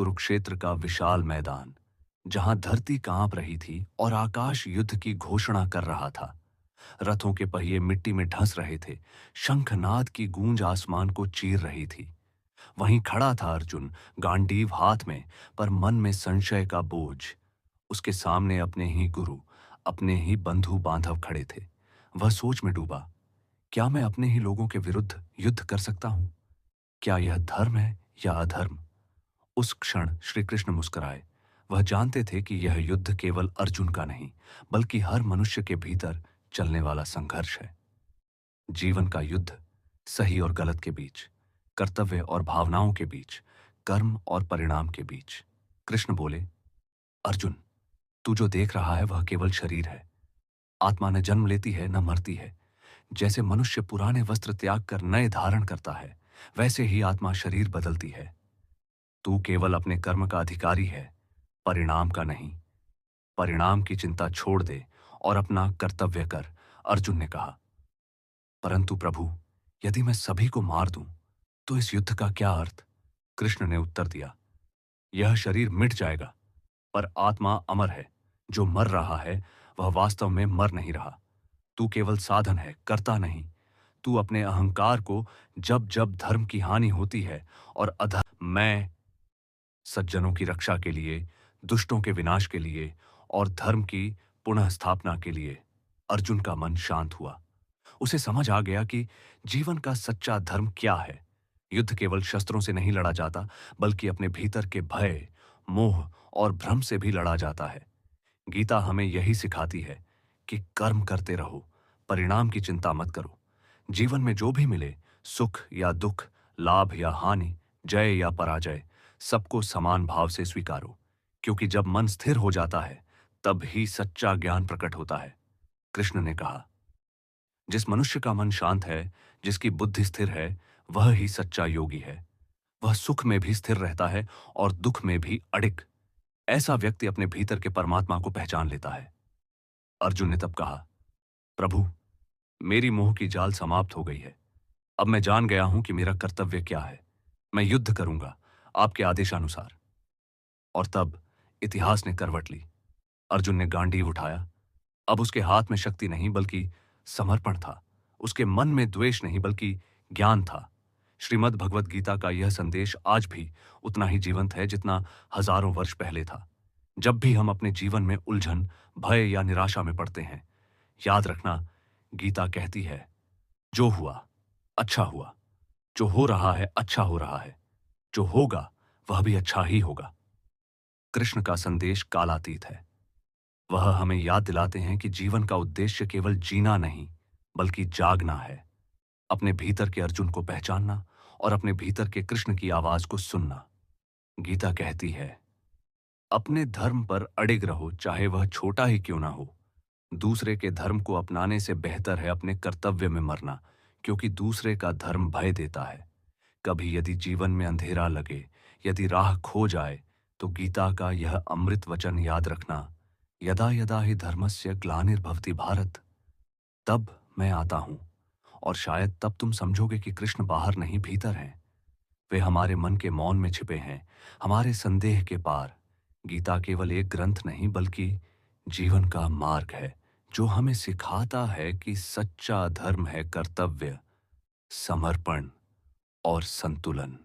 कुरुक्षेत्र का विशाल मैदान, जहां धरती कांप रही थी और आकाश युद्ध की घोषणा कर रहा था। रथों के पहिए मिट्टी में ढंस रहे थे, शंखनाद की गूंज आसमान को चीर रही थी। वहीं खड़ा था अर्जुन, गांडीव हाथ में, पर मन में संशय का बोझ। उसके सामने अपने ही गुरु, अपने ही बंधु बांधव खड़े थे। वह सोच में डूबा, क्या मैं अपने ही लोगों के विरुद्ध युद्ध कर सकता हूं? क्या यह धर्म है या अधर्म? उस क्षण श्री कृष्ण मुस्कुराए। वह जानते थे कि यह युद्ध केवल अर्जुन का नहीं, बल्कि हर मनुष्य के भीतर चलने वाला संघर्ष है। जीवन का युद्ध, सही और गलत के बीच, कर्तव्य और भावनाओं के बीच, कर्म और परिणाम के बीच। कृष्ण बोले, अर्जुन, तू जो देख रहा है वह केवल शरीर है। आत्मा न जन्म लेती है, न मरती है। जैसे मनुष्य पुराने वस्त्र त्याग कर नए धारण करता है, वैसे ही आत्मा शरीर बदलती है। तू केवल अपने कर्म का अधिकारी है, परिणाम का नहीं। परिणाम की चिंता छोड़ दे और अपना कर्तव्य कर, अर्जुन ने कहा। परंतु प्रभु, यदि मैं सभी को मार दूं, तो इस युद्ध का क्या अर्थ? कृष्ण ने उत्तर दिया, यह शरीर मिट जाएगा, पर आत्मा अमर है। जो मर रहा है, वह वास्तव में मर नहीं रहा। तू केवल साधन है, कर्ता नहीं। तू अपने अहंकार को, जब जब धर्म की हानि होती है और अधर्म, मैं सज्जनों की रक्षा के लिए, दुष्टों के विनाश के लिए और धर्म की पुनः स्थापना के लिए। अर्जुन का मन शांत हुआ। उसे समझ आ गया कि जीवन का सच्चा धर्म क्या है। युद्ध केवल शस्त्रों से नहीं लड़ा जाता, बल्कि अपने भीतर के भय, मोह और भ्रम से भी लड़ा जाता है। गीता हमें यही सिखाती है कि कर्म करते रहो, परिणाम की चिंता मत करो। जीवन में जो भी मिले, सुख या दुख, लाभ या हानि, जय या पराजय, सबको समान भाव से स्वीकारो। क्योंकि जब मन स्थिर हो जाता है, तब ही सच्चा ज्ञान प्रकट होता है। कृष्ण ने कहा, जिस मनुष्य का मन शांत है, जिसकी बुद्धि स्थिर है, वह ही सच्चा योगी है। वह सुख में भी स्थिर रहता है और दुख में भी अडिग। ऐसा व्यक्ति अपने भीतर के परमात्मा को पहचान लेता है। अर्जुन ने तब कहा, प्रभु, मेरी मोह की जाल समाप्त हो गई है। अब मैं जान गया हूं कि मेरा कर्तव्य क्या है। मैं युद्ध करूंगा, आपके आदेशानुसार। और तब इतिहास ने करवट ली। अर्जुन ने गांडीव उठाया। अब उसके हाथ में शक्ति नहीं, बल्कि समर्पण था। उसके मन में द्वेष नहीं, बल्कि ज्ञान था। श्रीमद् भगवत गीता का यह संदेश आज भी उतना ही जीवंत है जितना हजारों वर्ष पहले था। जब भी हम अपने जीवन में उलझन, भय या निराशा में पड़ते हैं, याद रखना, गीता कहती है, जो हुआ अच्छा हुआ, जो हो रहा है अच्छा हो रहा है, जो होगा वह भी अच्छा ही होगा। कृष्ण का संदेश कालातीत है। वह हमें याद दिलाते हैं कि जीवन का उद्देश्य केवल जीना नहीं, बल्कि जागना है। अपने भीतर के अर्जुन को पहचानना और अपने भीतर के कृष्ण की आवाज को सुनना। गीता कहती है, अपने धर्म पर अडिग रहो, चाहे वह छोटा ही क्यों ना हो। दूसरे के धर्म को अपनाने से बेहतर है अपने कर्तव्य में मरना, क्योंकि दूसरे का धर्म भय देता है। कभी यदि जीवन में अंधेरा लगे, यदि राह खो जाए, तो गीता का यह अमृत वचन याद रखना, यदा यदा हि धर्मस्य ग्लानिर्भवति भारत। तब मैं आता हूं, और शायद तब तुम समझोगे कि कृष्ण बाहर नहीं, भीतर हैं। वे हमारे मन के मौन में छिपे हैं, हमारे संदेह के पार। गीता केवल एक ग्रंथ नहीं, बल्कि जीवन का मार्ग है, जो हमें सिखाता है कि सच्चा धर्म है कर्तव्य, समर्पण और संतुलन।